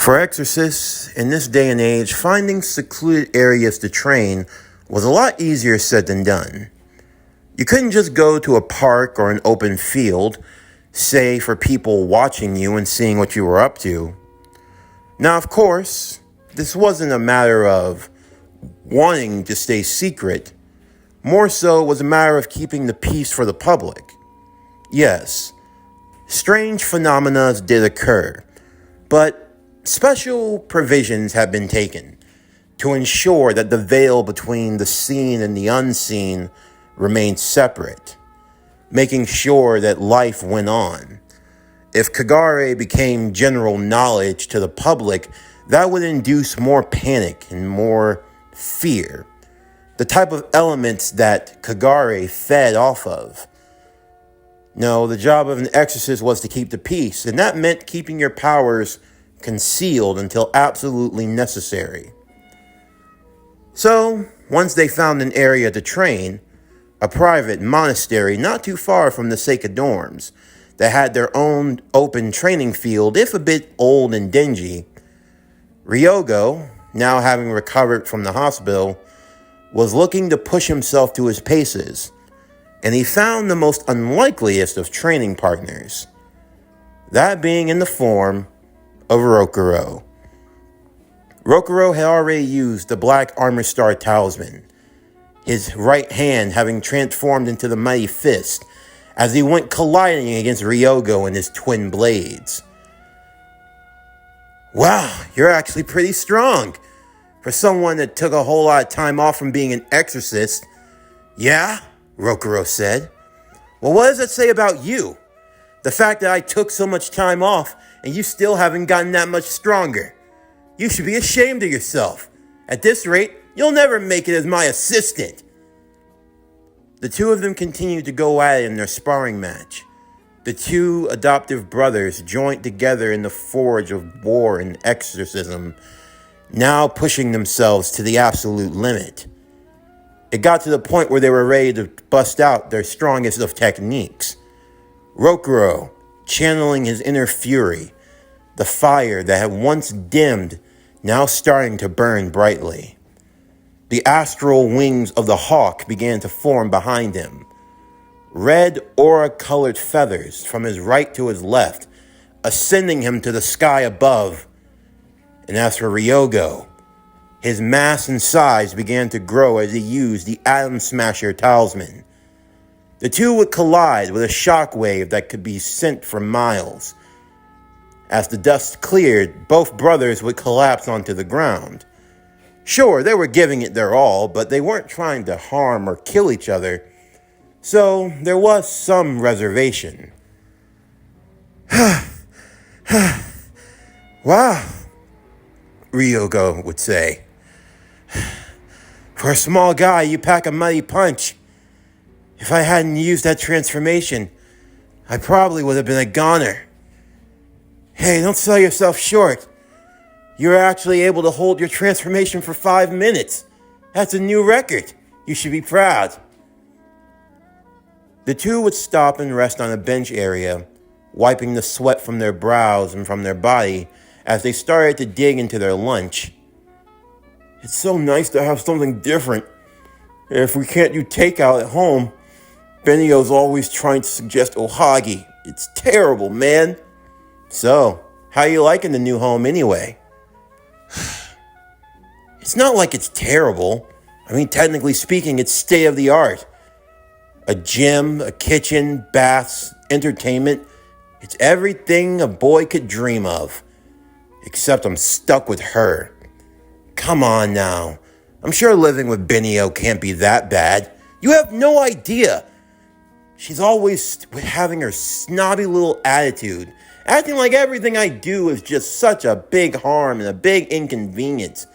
For exorcists, in this day and age, finding secluded areas to train was a lot easier said than done. You couldn't just go to a park or an open field, say for people watching you and seeing what you were up to. Now, of course, this wasn't a matter of wanting to stay secret. More so, it was a matter of keeping the peace for the public. Yes, strange phenomena did occur, but special provisions have been taken to ensure that the veil between the seen and the unseen remained separate, making sure that life went on. If Kagare became general knowledge to the public, that would induce more panic and more fear, the type of elements that Kagare fed off of. No, the job of an exorcist was to keep the peace, and that meant keeping your powers concealed until absolutely necessary. So, once they found an area to train, a private monastery not too far from the Seika dorms, that had their own open training field, if a bit old and dingy, Ryogo, now having recovered from the hospital, was looking to push himself to his paces, and he found the most unlikeliest of training partners, that being in the form of Rokuro. Rokuro had already used the Black Armor Star Talisman, his right hand having transformed into the mighty fist as he went colliding against Ryogo and his twin blades. Wow, you're actually pretty strong for someone that took a whole lot of time off from being an exorcist. Yeah, Rokuro said. Well, what does that say about you? The fact that I took so much time off and you still haven't gotten that much stronger. You should be ashamed of yourself. At this rate, you'll never make it as my assistant. The two of them continued to go at it in their sparring match. The two adoptive brothers joined together in the forge of war and exorcism, now pushing themselves to the absolute limit. It got to the point where they were ready to bust out their strongest of techniques. Rokuro, channeling his inner fury, the fire that had once dimmed, now starting to burn brightly. The astral wings of the hawk began to form behind him. Red aura-colored feathers from his right to his left, ascending him to the sky above. And as for Ryogo, his mass and size began to grow as he used the Atom Smasher talisman. The two would collide with a shockwave that could be sent for miles. As the dust cleared, both brothers would collapse onto the ground. Sure, they were giving it their all, but they weren't trying to harm or kill each other, so there was some reservation. Wow, Ryogo would say. For a small guy, you pack a mighty punch. If I hadn't used that transformation, I probably would have been a goner. Hey, don't sell yourself short. You were actually able to hold your transformation for 5 minutes. That's a new record. You should be proud. The two would stop and rest on a bench area, wiping the sweat from their brows and from their body as they started to dig into their lunch. It's so nice to have something different. If we can't do takeout at home, Benio's always trying to suggest ohagi. It's terrible, man. So, how you liking the new home anyway? It's not like it's terrible. I mean, technically speaking, it's state-of-the-art. A gym, a kitchen, baths, entertainment. It's everything a boy could dream of. Except I'm stuck with her. Come on now. I'm sure living with Benio can't be that bad. You have no idea. She's always having her snobby little attitude, acting like everything I do is just such a big harm and a big inconvenience.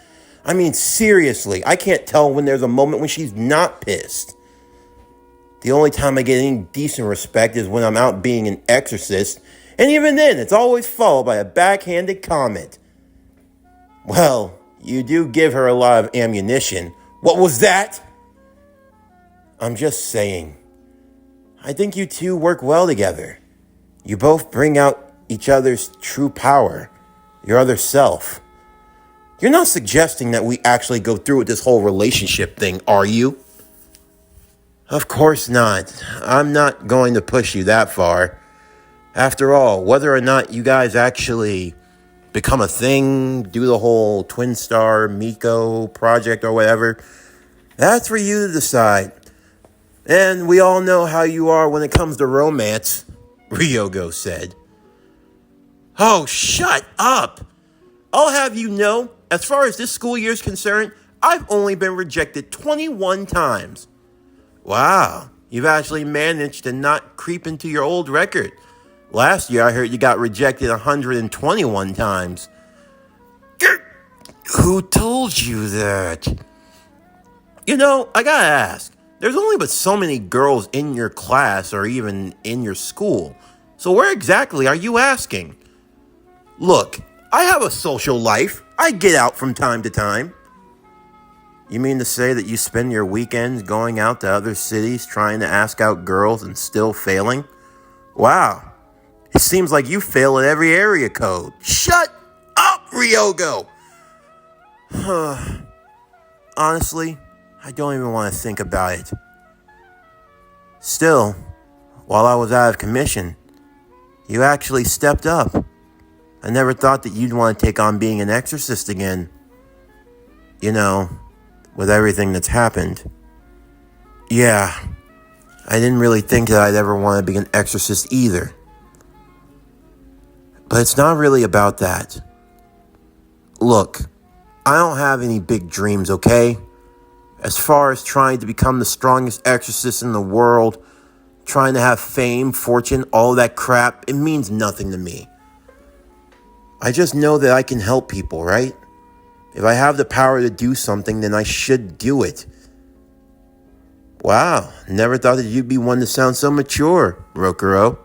I mean, seriously, I can't tell when there's a moment when she's not pissed. The only time I get any decent respect is when I'm out being an exorcist, and even then, it's always followed by a backhanded comment. Well, you do give her a lot of ammunition. What was that? I'm just saying. I think you two work well together. You both bring out each other's true power. your other self. You're not suggesting that we actually go through with this whole relationship thing, are you? Of course not. I'm not going to push you that far. After all, whether or not you guys actually become a thing, do the whole Twin Star Miko project or whatever, that's for you to decide. And we all know how you are when it comes to romance, Ryogo said. Oh, shut up! I'll have you know, as far as this school year is concerned, I've only been rejected 21 times. Wow, you've actually managed to not creep into your old record. Last year, I heard you got rejected 121 times. Who told you that? You know, I gotta ask. There's only but so many girls in your class or even in your school. So where exactly are you asking? Look, I have a social life. I get out from time to time. You mean to say that you spend your weekends going out to other cities trying to ask out girls and still failing? Wow. It seems like you fail at every area code. Shut up, Ryogo! Honestly, I don't even want to think about it. Still, while I was out of commission, you actually stepped up. I never thought that you'd want to take on being an exorcist again. You know, with everything that's happened. Yeah, I didn't really think that I'd ever want to be an exorcist either. But it's not really about that. Look, I don't have any big dreams, okay? As far as trying to become the strongest exorcist in the world, trying to have fame, fortune, all that crap, it means nothing to me. I just know that I can help people, right? If I have the power to do something, then I should do it. Wow, never thought that you'd be one to sound so mature, Rokuro.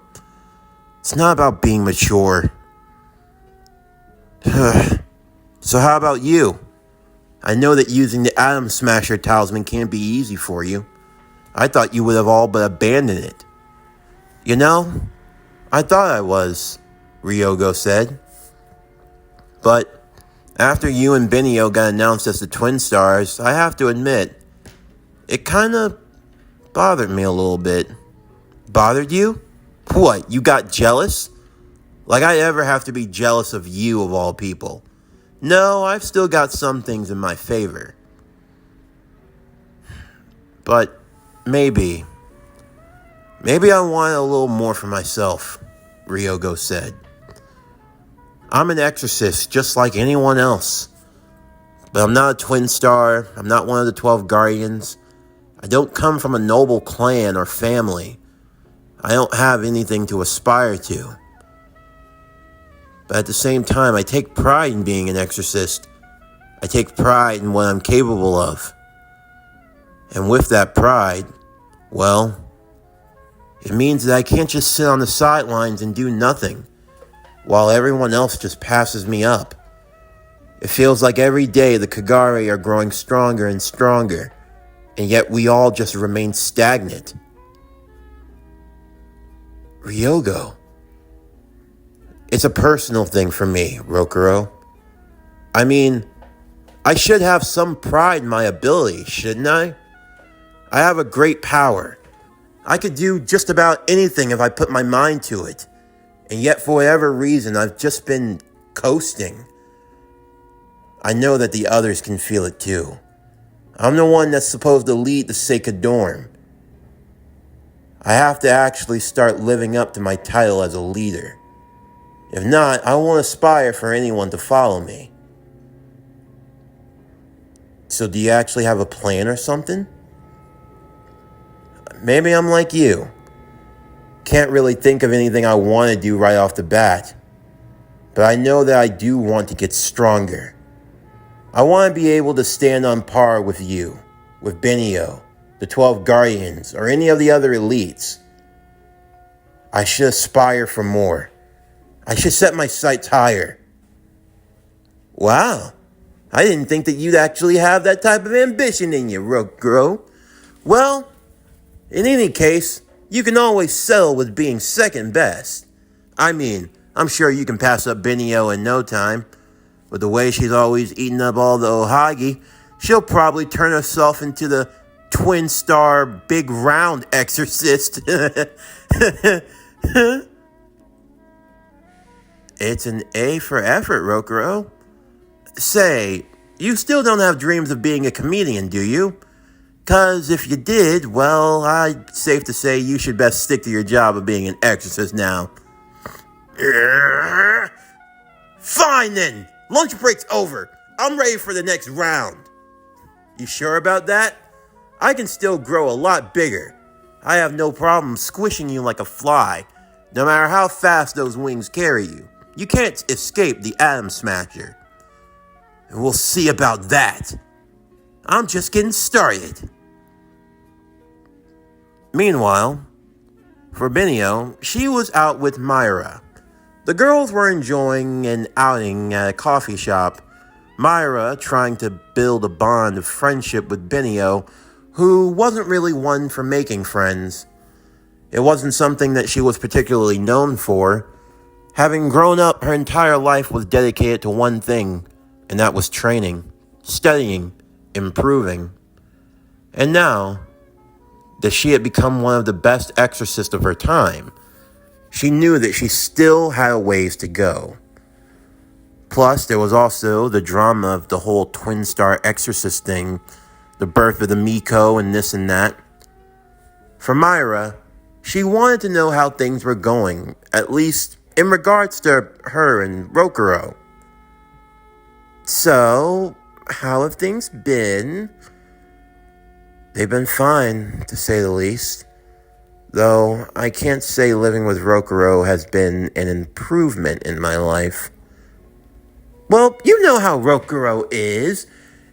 It's not about being mature. So how about you? I know that using the Atom Smasher talisman can't be easy for you. I thought you would have all but abandoned it. You know, I thought I was, Ryogo said. But after you and Benio got announced as the Twin Stars, I have to admit, it kind of bothered me a little bit. Bothered you? What, you got jealous? Like I ever have to be jealous of you of all people. No, I've still got some things in my favor. But maybe I wanted a little more for myself, Ryogo said. I'm an exorcist just like anyone else. But I'm not a twin star. I'm not one of the 12 guardians. I don't come from a noble clan or family. I don't have anything to aspire to. But at the same time, I take pride in being an exorcist. I take pride in what I'm capable of. And with that pride, well, it means that I can't just sit on the sidelines and do nothing, while everyone else just passes me up. It feels like every day the Kagare are growing stronger and stronger, and yet we all just remain stagnant. Ryogo. It's a personal thing for me, Rokuro. I mean, I should have some pride in my ability, shouldn't I? I have a great power. I could do just about anything if I put my mind to it. And yet, for whatever reason, I've just been coasting. I know that the others can feel it too. I'm the one that's supposed to lead the Seika dorm. I have to actually start living up to my title as a leader. If not, I won't aspire for anyone to follow me. So do you actually have a plan or something? Maybe I'm like you. Can't really think of anything I want to do right off the bat. But I know that I do want to get stronger. I want to be able to stand on par with you, with Benio, the 12 Guardians, or any of the other elites. I should aspire for more. I should set my sights higher. Wow, I didn't think that you'd actually have that type of ambition in you, Rokuro. Well, in any case, you can always settle with being second best. I mean, I'm sure you can pass up Benio in no time. With the way she's always eating up all the ohagi, she'll probably turn herself into the twin star big round exorcist. It's an A for effort, Rokuro. Say, you still don't have dreams of being a comedian, do you? 'Cause if you did, well, I'd safe to say you should best stick to your job of being an exorcist now. Fine then! Lunch break's over. I'm ready for the next round. You sure about that? I can still grow a lot bigger. I have no problem squishing you like a fly, no matter how fast those wings carry you. You can't escape the Atom Smasher. And we'll see about that. I'm just getting started. Meanwhile, for Benio, she was out with Myra. The girls were enjoying an outing at a coffee shop. Myra trying to build a bond of friendship with Benio, who wasn't really one for making friends. It wasn't something that she was particularly known for. Having grown up, her entire life was dedicated to one thing, and that was training, studying, improving. And now that she had become one of the best exorcists of her time, she knew that she still had a ways to go. Plus, there was also the drama of the whole twin star exorcist thing, the birth of the Miko and this and that. For Myra, she wanted to know how things were going, at least in regards to her and Rokuro. So, how have things been? They've been fine, to say the least. Though, I can't say living with Rokuro has been an improvement in my life. Well, you know how Rokuro is.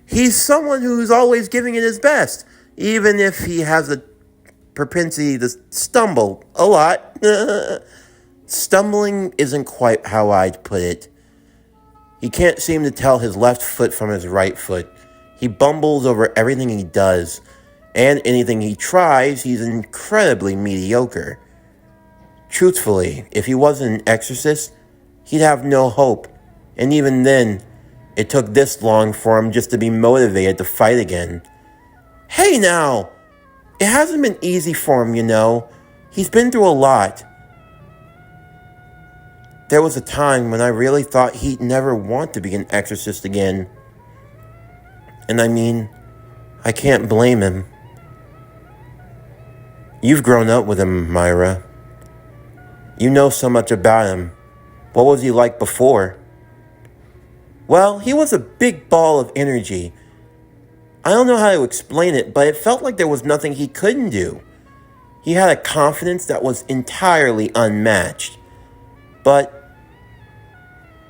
He's someone who's always giving it his best, even if he has a propensity to stumble a lot. Stumbling isn't quite how I'd put it. He can't seem to tell his left foot from his right foot. He bumbles over everything he does. And anything he tries, he's incredibly mediocre. Truthfully, if he wasn't an exorcist, he'd have no hope. And even then, it took this long for him just to be motivated to fight again. Hey now! It hasn't been easy for him, you know. He's been through a lot. There was a time when I really thought he'd never want to be an exorcist again. And I mean, I can't blame him. You've grown up with him, Myra. You know so much about him. What was he like before? Well, he was a big ball of energy. I don't know how to explain it, but it felt like there was nothing he couldn't do. He had a confidence that was entirely unmatched. But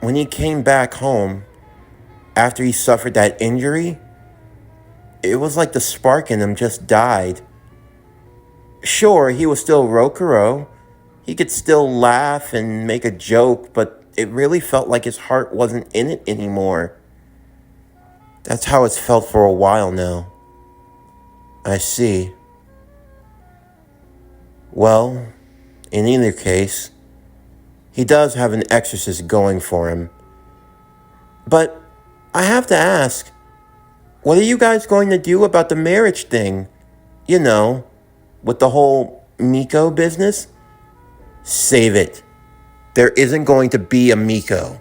when he came back home, after he suffered that injury, it was like the spark in him just died. Sure, he was still Rokuro. He could still laugh and make a joke, but it really felt like his heart wasn't in it anymore. That's how it's felt for a while now. I see. Well, in either case, he does have an exorcist going for him. But I have to ask, what are you guys going to do about the marriage thing? You know, with the whole Miko business? Save it. There isn't going to be a Miko.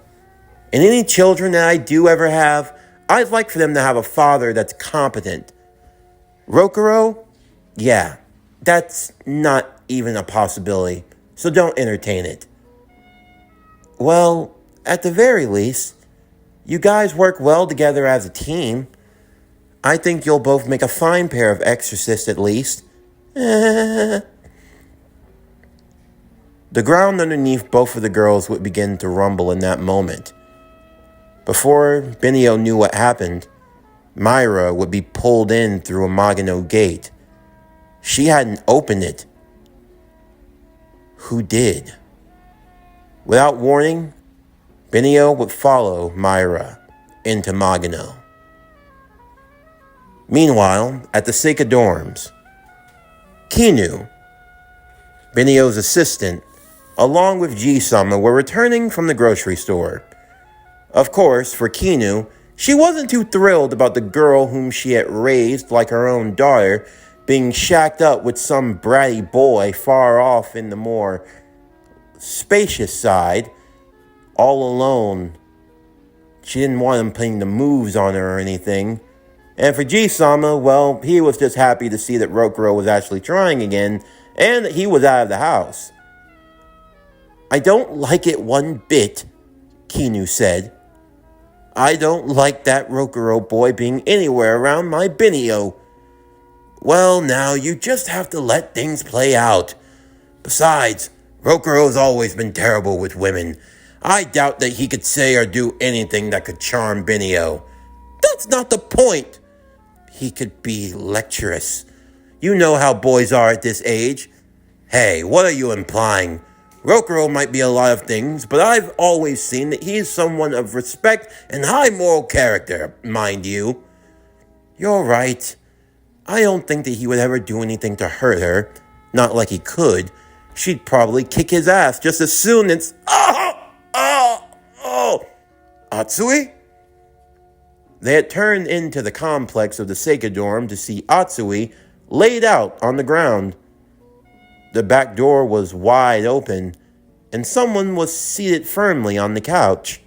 And any children that I do ever have, I'd like for them to have a father that's competent. Rokuro? Yeah, that's not even a possibility, so don't entertain it. Well, at the very least, you guys work well together as a team. I think you'll both make a fine pair of exorcists at least. The ground underneath both of the girls would begin to rumble in that moment. Before Benio knew what happened, Myra would be pulled in through a Magano gate. She hadn't opened it. Who did? Without warning, Benio would follow Myra into Magano. Meanwhile, at the Seika dorms, Kinu, Benio's assistant, along with Ji-sama, were returning from the grocery store. Of course, for Kinu, she wasn't too thrilled about the girl whom she had raised like her own daughter being shacked up with some bratty boy far off in the more spacious side, all alone. She didn't want him putting the moves on her or anything. And for Ji-sama, well, he was just happy to see that Rokuro was actually trying again, and that he was out of the house. "I don't like it one bit," Kinu said. "I don't like that Rokuro boy being anywhere around my Benio." "Well, now, you just have to let things play out. Besides, Rokuro's always been terrible with women. I doubt that he could say or do anything that could charm Benio." "That's not the point." "He could be lecherous. You know how boys are at this age." "Hey, what are you implying? Rokuro might be a lot of things, but I've always seen that he's someone of respect and high moral character, mind you." "You're right. I don't think that he would ever do anything to hurt her. Not like he could. She'd probably kick his ass just as soon as..." "Atsui?" They had turned into the complex of the Seika dorm to see Atsui laid out on the ground. The back door was wide open, and someone was seated firmly on the couch.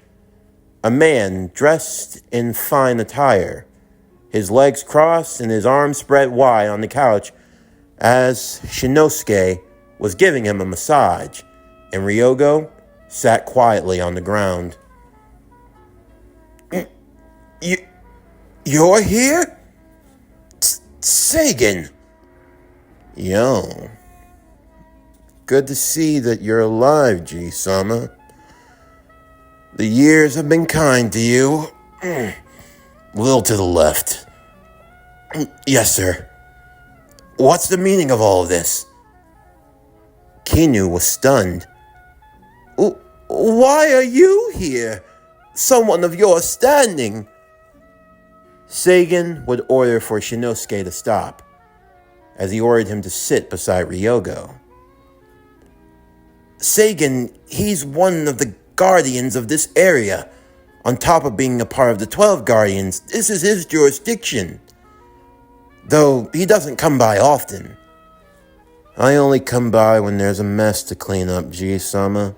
A man dressed in fine attire, his legs crossed and his arms spread wide on the couch as Shinosuke was giving him a massage, and Ryogo sat quietly on the ground. You're here? Sagan." "Yo. Good to see that you're alive, Ji-sama. The years have been kind to you. A little to the left." "Yes, sir. What's the meaning of all of this?" Kinu was stunned. "Why are you here? Someone of your standing." Sagan would order for Shinosuke to stop, as he ordered him to sit beside Ryogo. "Sagan, he's one of the guardians of this area. On top of being a part of the 12 Guardians, this is his jurisdiction. Though he doesn't come by often." "I only come by when there's a mess to clean up, Ji-sama.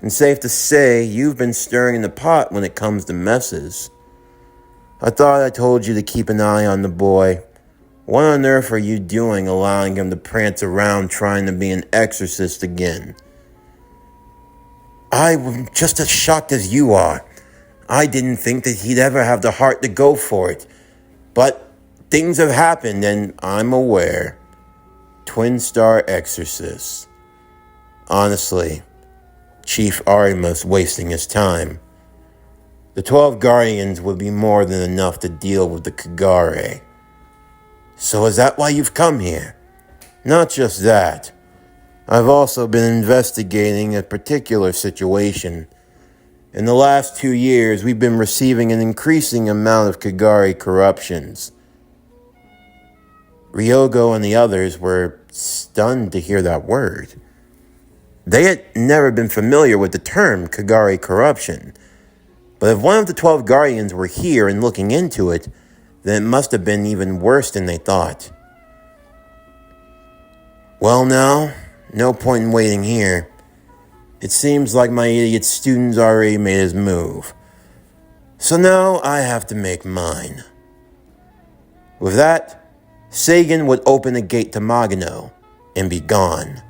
And safe to say, you've been stirring the pot when it comes to messes. I thought I told you to keep an eye on the boy. What on earth are you doing allowing him to prance around trying to be an exorcist again?" "I'm just as shocked as you are. I didn't think that he'd ever have the heart to go for it. But things have happened and I'm aware. Twin Star Exorcist. Honestly, Chief Arima's wasting his time. The 12 Guardians would be more than enough to deal with the Kagare." "So is that why you've come here?" "Not just that. I've also been investigating a particular situation. In the last 2 years, we've been receiving an increasing amount of Kagare corruptions." Ryogo and the others were stunned to hear that word. They had never been familiar with the term Kagare corruption. But if one of the 12 Guardians were here and looking into it, then it must have been even worse than they thought. "Well now, no point in waiting here. It seems like my idiot student's already made his move. So now I have to make mine." With that, Sagan would open the gate to Magano and be gone.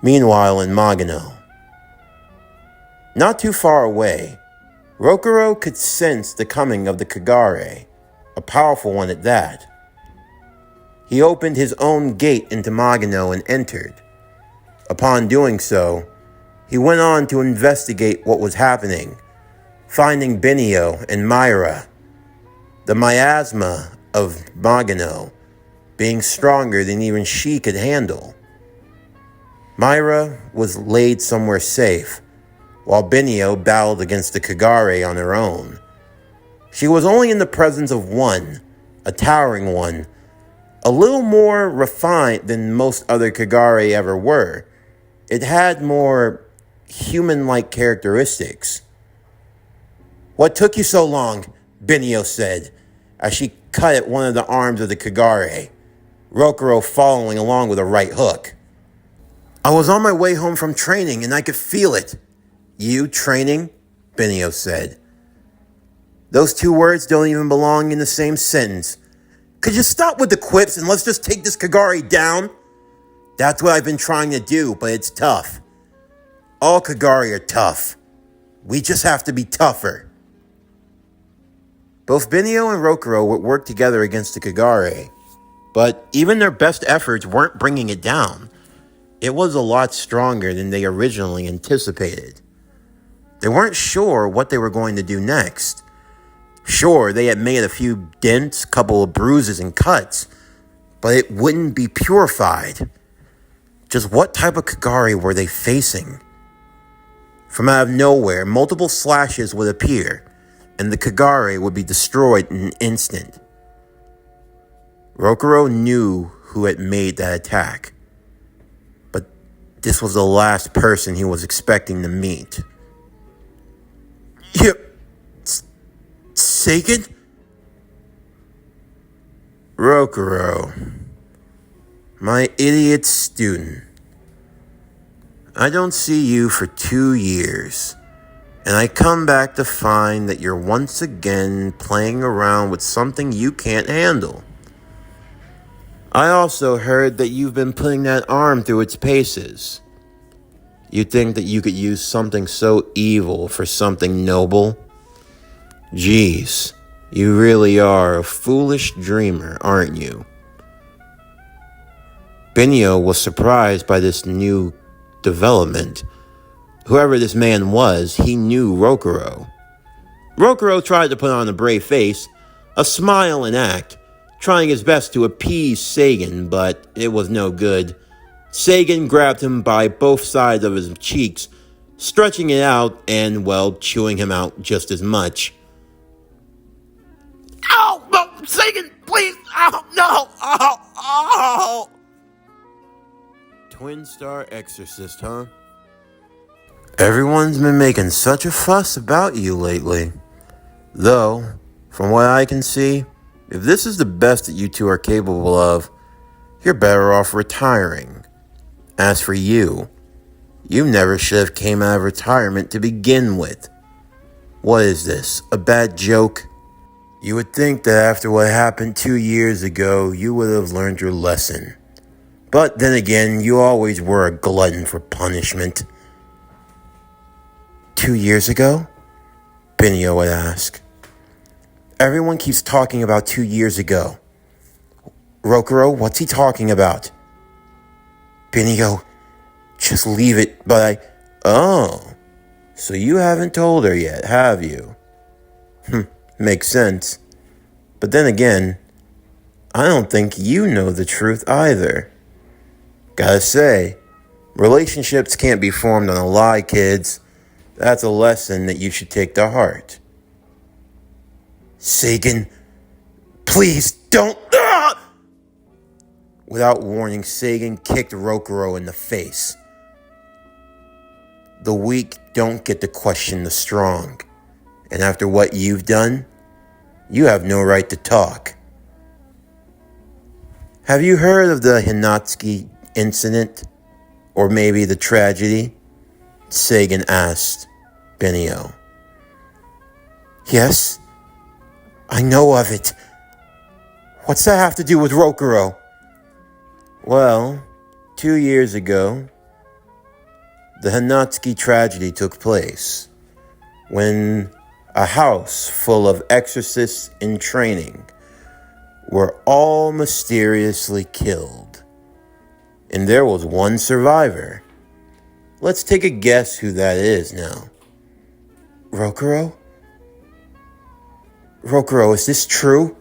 Meanwhile in Magano, not too far away, Rokuro could sense the coming of the Kagare, a powerful one at that. He opened his own gate into Magano and entered. Upon doing so, he went on to investigate what was happening, finding Benio and Myra, the miasma of Magano, being stronger than even she could handle. Myra was laid somewhere safe, while Benio battled against the Kagare on her own. She was only in the presence of one, a towering one, a little more refined than most other Kagare ever were. It had more human-like characteristics. "What took you so long?" Benio said, as she cut at one of the arms of the Kagare, Rokuro following along with a right hook. "I was on my way home from training and I could feel it." "You training?" Benio said. "Those two words don't even belong in the same sentence. Could you stop with the quips and let's just take this Kagare down?" "That's what I've been trying to do, but it's tough. All Kagare are tough. We just have to be tougher." Both Benio and Rokuro would work together against the Kagare, but even their best efforts weren't bringing it down. It was a lot stronger than they originally anticipated. They weren't sure what they were going to do next. Sure, they had made a few dents, couple of bruises and cuts, but it wouldn't be purified. Just what type of Kagare were they facing? From out of nowhere, multiple slashes would appear, and the Kagare would be destroyed in an instant. Rokuro knew who had made that attack, but this was the last person he was expecting to meet. "Yep. Seiken?" "Rokuro, my idiot student. I don't see you for 2 years, and I come back to find that you're once again playing around with something you can't handle. I also heard that you've been putting that arm through its paces. You think that you could use something so evil for something noble? Geez, you really are a foolish dreamer, aren't you?" Benio was surprised by this new development. Whoever this man was, he knew Rokuro. Rokuro tried to put on a brave face, a smile and act, trying his best to appease Seigen, but it was no good. Seigen grabbed him by both sides of his cheeks, stretching it out and, well, chewing him out just as much. "Ow! No, Seigen, please! Ow! No! Ow! Ow!" Twin Star Exorcist, huh? Everyone's been making such a fuss about you lately. Though, from what I can see, if this is the best that you two are capable of, you're better off retiring. As for you, you never should have came out of retirement to begin with. What is this, a bad joke? You would think that after what happened 2 years ago, you would have learned your lesson. But then again, you always were a glutton for punishment. 2 years ago? Benio would ask. Everyone keeps talking about 2 years ago. Rokuro, what's he talking about? Benio, just leave it, but Oh, so you haven't told her yet, have you? Makes sense. But then again, I don't think you know the truth either. Gotta say, relationships can't be formed on a lie, kids. That's a lesson that you should take to heart. Seigen, please don't. Ah! Without warning, Seigen kicked Rokuro in the face. The weak don't get to question the strong. And after what you've done, you have no right to talk. Have you heard of the Hinatsuki incident? Or maybe the tragedy? Seigen asked Benio. Yes, I know of it. What's that have to do with Rokuro? Well, 2 years ago, the Hinatsuki tragedy took place when a house full of exorcists in training were all mysteriously killed. And there was one survivor. Let's take a guess who that is now. Rokuro? Rokuro, is this true?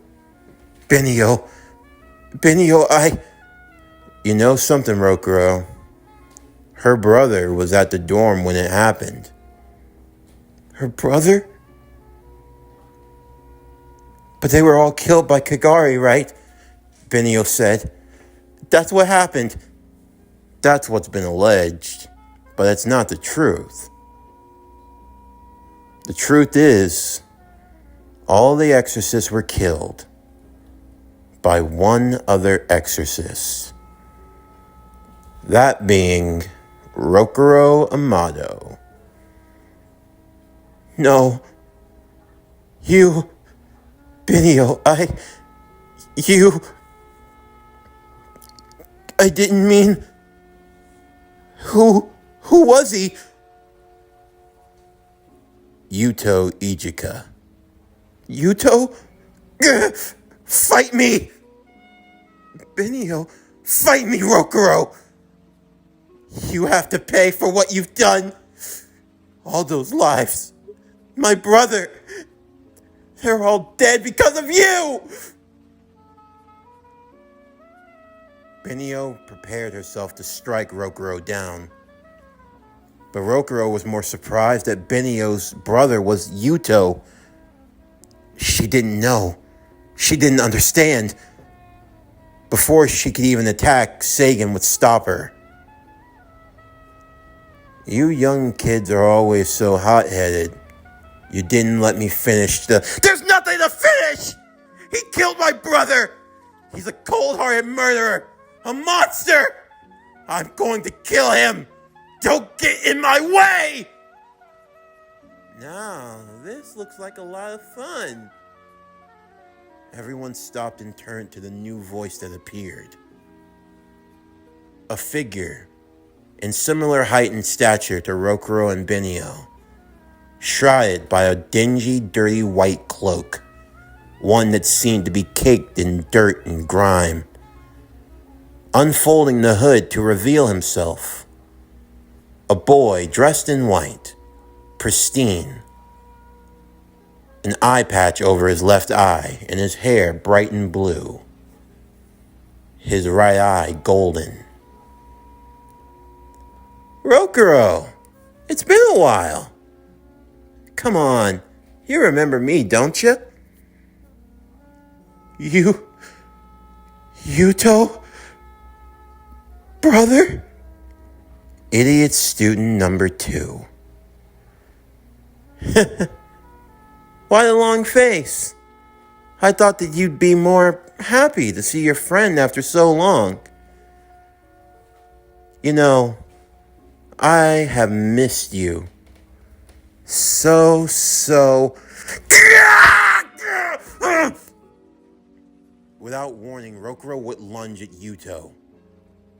Benio, You know something, Rokuro? Her brother was at the dorm when it happened. Her brother? But they were all killed by Kagare, right? Benio said. That's what happened. That's what's been alleged. But it's not the truth. The truth is, all the exorcists were killed by one other exorcist. That being Rokuro Amado. No. You... Benio, I didn't mean... Who was he? Yuto Ijika. Yuto? Fight me! Benio, fight me, Rokuro! You have to pay for what you've done. All those lives. My brother. They're all dead because of you! Benio prepared herself to strike Rokuro down. But Rokuro was more surprised that Benio's brother was Yuto. She didn't know. She didn't understand. Before she could even attack, Sagan would stop her. You young kids are always so hot-headed. You didn't let me finish There's nothing to finish! He killed my brother! He's a cold-hearted murderer! A monster! I'm going to kill him! Don't get in my way! Now, this looks like a lot of fun. Everyone stopped and turned to the new voice that appeared. A figure, in similar height and stature to Rokuro and Benio, shrouded by a dingy, dirty white cloak, one that seemed to be caked in dirt and grime. Unfolding the hood to reveal himself, a boy dressed in white, pristine, an eye patch over his left eye and his hair bright and blue, his right eye golden. Rokuro, it's been a while. Come on, you remember me, don't you? Yuto? Brother? Idiot student number 2. Why the long face? I thought that you'd be more happy to see your friend after so long. You know, I have missed you. So. Without warning, Rokuro would lunge at Yuto.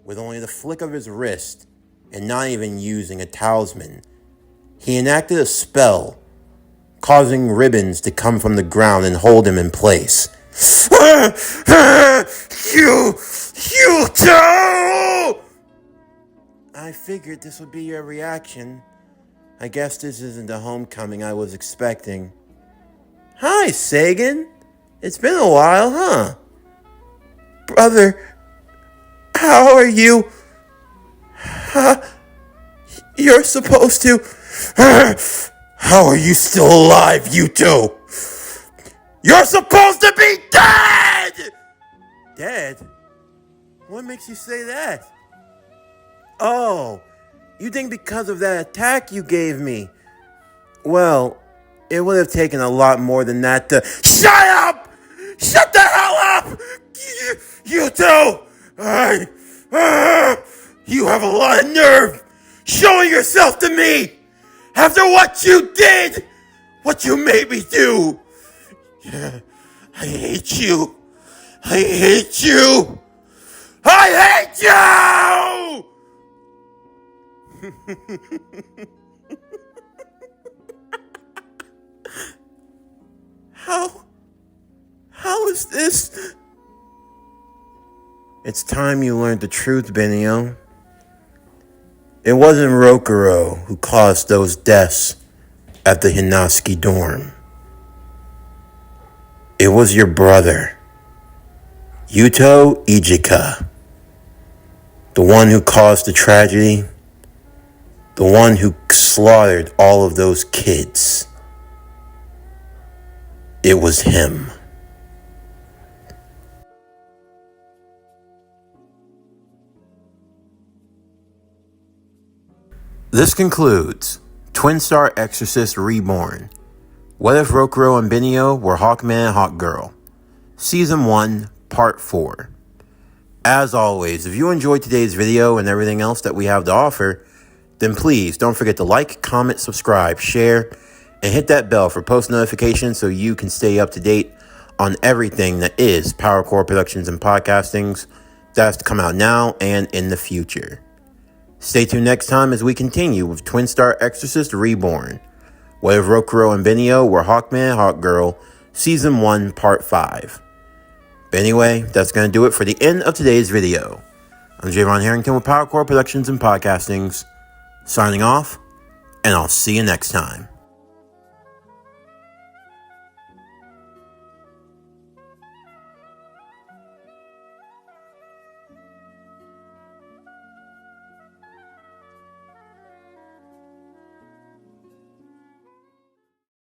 With only the flick of his wrist, and not even using a talisman, he enacted a spell, causing ribbons to come from the ground and hold him in place. Yuto! I figured this would be your reaction. I guess this isn't the homecoming I was expecting. Hi, Sagan. It's been a while, huh? Brother, how are you? You're supposed to... How are you still alive, Yuto? You're supposed to be dead! Dead? What makes you say that? Oh, you think because of that attack you gave me? Well, it would have taken a lot more than that to... Shut up! Shut the hell up! Yuto! You have a lot of nerve showing yourself to me after what you did, what you made me do. I hate you. I hate you. I hate you! How is this? It's time you learned the truth, Benio. It wasn't Rokuro who caused those deaths at the Hinaski dorm. It was your brother, Yuto Ijika. The one who caused the tragedy. The one who slaughtered all of those kids. It was him. This concludes Twin Star Exorcist Reborn. What if Rokuro and Benio were Hawkman and Hawkgirl? Season 1, Part 4. As always, if you enjoyed today's video and everything else that we have to offer, then please don't forget to like, comment, subscribe, share, and hit that bell for post notifications so you can stay up to date on everything that is PowerCore Productions and Podcastings that's to come out now and in the future. Stay tuned next time as we continue with Twin Star Exorcist Reborn. What if Rokuro and Benio were Hawkman and Hawkgirl, Season 1, Part 5. But anyway, that's going to do it for the end of today's video. I'm Javon Harrington with PowerCore Productions and Podcastings, signing off, and I'll see you next time.